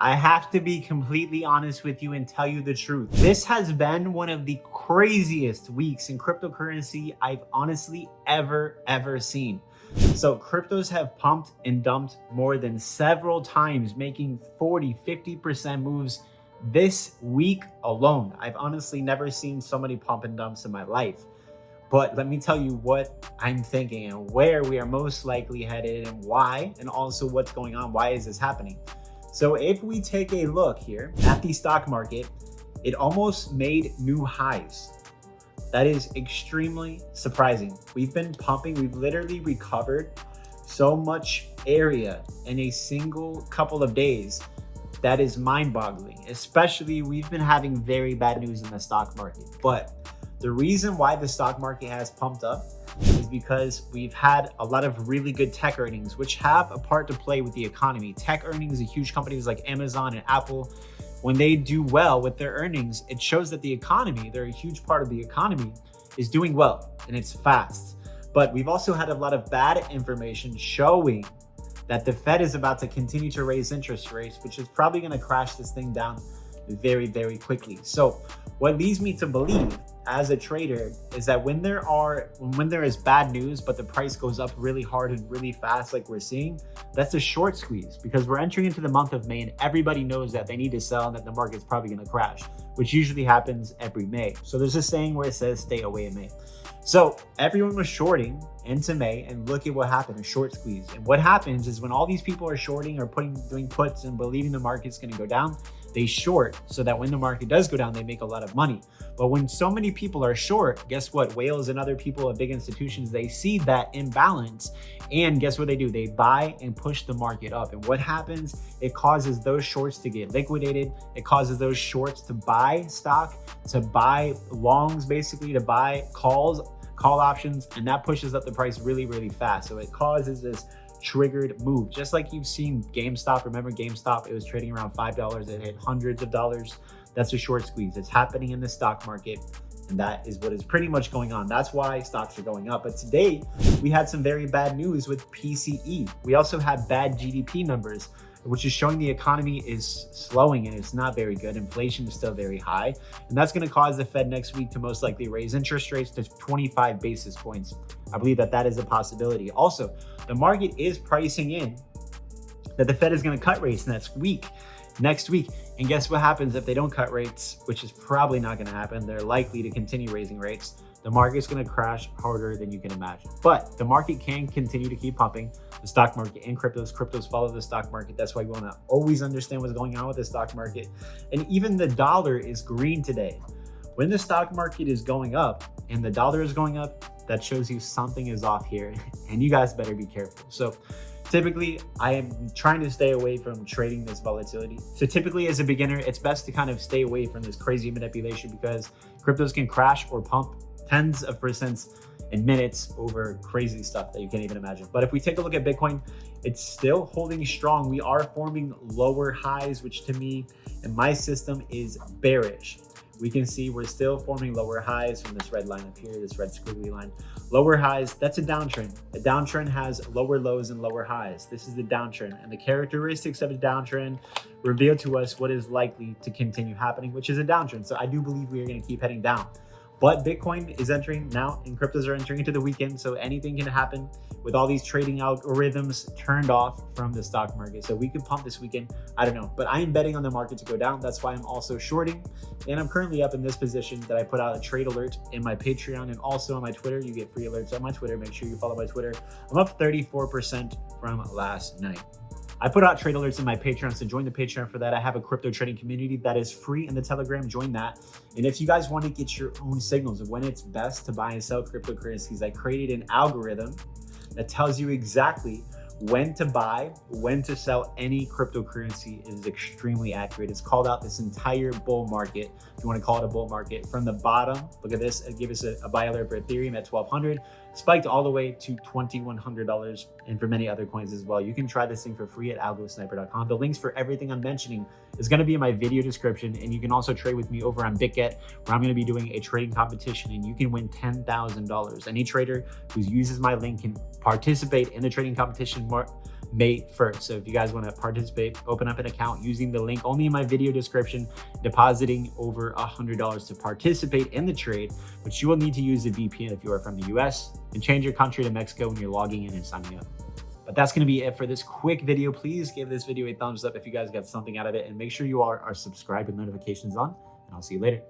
I have to be completely honest with you and tell you the truth. This has been one of the craziest weeks in cryptocurrency I've honestly ever seen. So cryptos have pumped and dumped more than several times, making 40-50% moves this week alone. I've honestly never seen so many pump and dumps in my life. But let me tell you what I'm thinking and where we are most likely headed and why, and also what's going on. Why is this happening? So if we take a look here at the stock market, it almost made new highs. That is extremely surprising. We've been pumping, we've literally recovered so much area in a single couple of days. That is mind-boggling. Especially, we've been having very bad news in the stock market. But the reason why the stock market has pumped up is because we've had a lot of really good tech earnings, which have a part to play with the economy. Tech earnings, huge companies like Amazon and Apple, when they do well with their earnings, it shows that the economy, they're a huge part of the economy, is doing well and it's fast. But we've also had a lot of bad information showing that the Fed is about to continue to raise interest rates, which is probably going to crash this thing down very quickly. So what leads me to believe as a trader is that when there is bad news, but the price goes up really hard and really fast, like we're seeing, that's a short squeeze, because we're entering into the month of May and everybody knows that they need to sell and that the market's probably going to crash, which usually happens every May. So there's a saying where it says stay away in May. So everyone was shorting into May, and look at what happened, a short squeeze. And what happens is when all these people are shorting or doing puts and believing the market's going to go down, they short so that when the market does go down, they make a lot of money. But when so many people are short, guess what? Whales and other people at big institutions, they see that imbalance, and guess what they do? They buy and push the market up. And what happens? It causes those shorts to get liquidated. It causes those shorts to buy stock, to buy longs, basically to buy call options, and that pushes up the price really fast. So it causes this triggered move, just like you've seen GameStop. Remember GameStop? It was trading around $5. It hit hundreds of dollars. That's a short squeeze. It's happening in the stock market, and that is what is pretty much going on. That's why stocks are going up. But today we had some very bad news with PCE. We also had bad GDP numbers, which is showing the economy is slowing and it's not very good. Inflation is still very high. And that's going to cause the Fed next week to most likely raise interest rates to 25 basis points. I believe that is a possibility. Also, the market is pricing in that the Fed is going to cut rates next week. And guess what happens if they don't cut rates, which is probably not going to happen. They're likely to continue raising rates. The market's going to crash harder than you can imagine. But the market can continue to keep pumping. The stock market and cryptos follow the stock market. That's why we want to always understand what's going on with the stock market. And even the dollar is green today. When the stock market is going up and the dollar is going up, that shows you something is off here, and you guys better be careful. So typically, I am trying to stay away from trading this volatility. So typically as a beginner, it's best to kind of stay away from this crazy manipulation, because cryptos can crash or pump tens of percents in minutes over crazy stuff that you can't even imagine. But if we take a look at Bitcoin, it's still holding strong. We are forming lower highs, which to me, in my system, is bearish. We can see we're still forming lower highs from this red line up here, this red squiggly line. Lower highs, that's a downtrend. A downtrend has lower lows and lower highs. This is the downtrend. And the characteristics of a downtrend reveal to us what is likely to continue happening, which is a downtrend. So I do believe we are going to keep heading down. But Bitcoin is entering now, and cryptos are entering into the weekend. So anything can happen with all these trading algorithms turned off from the stock market. So we could pump this weekend. I don't know, but I am betting on the market to go down. That's why I'm also shorting. And I'm currently up in this position that I put out a trade alert in my Patreon and also on my Twitter. You get free alerts on my Twitter. Make sure you follow my Twitter. I'm up 34% from last night. I put out trade alerts in my Patreon, so join the Patreon for that. I have a crypto trading community that is free in the Telegram. Join that. And if you guys want to get your own signals of when it's best to buy and sell cryptocurrencies, I created an algorithm that tells you exactly when to buy, when to sell any cryptocurrency. It is extremely accurate. It's called out this entire bull market, if you want to call it a bull market, from the bottom. Look at this. It gives us a buy alert for Ethereum at 1,200, spiked all the way to $2,100, and for many other coins as well. You can try this thing for free at ALGOSNIPER.com. The links for everything I'm mentioning is going to be in my video description, and you can also trade with me over on BitGet, where I'm going to be doing a trading competition, and you can win $10,000. Any trader who uses my link can participate in the trading competition. May 1st. So if you guys want to participate, open up an account using the link only in my video description, depositing over $100 to participate in the trade, which you will need to use a VPN if you are from the US, and change your country to Mexico when you're logging in and signing up. But that's going to be it for this quick video. Please give this video a thumbs up if you guys got something out of it, and make sure you are subscribed with notifications on, and I'll see you later.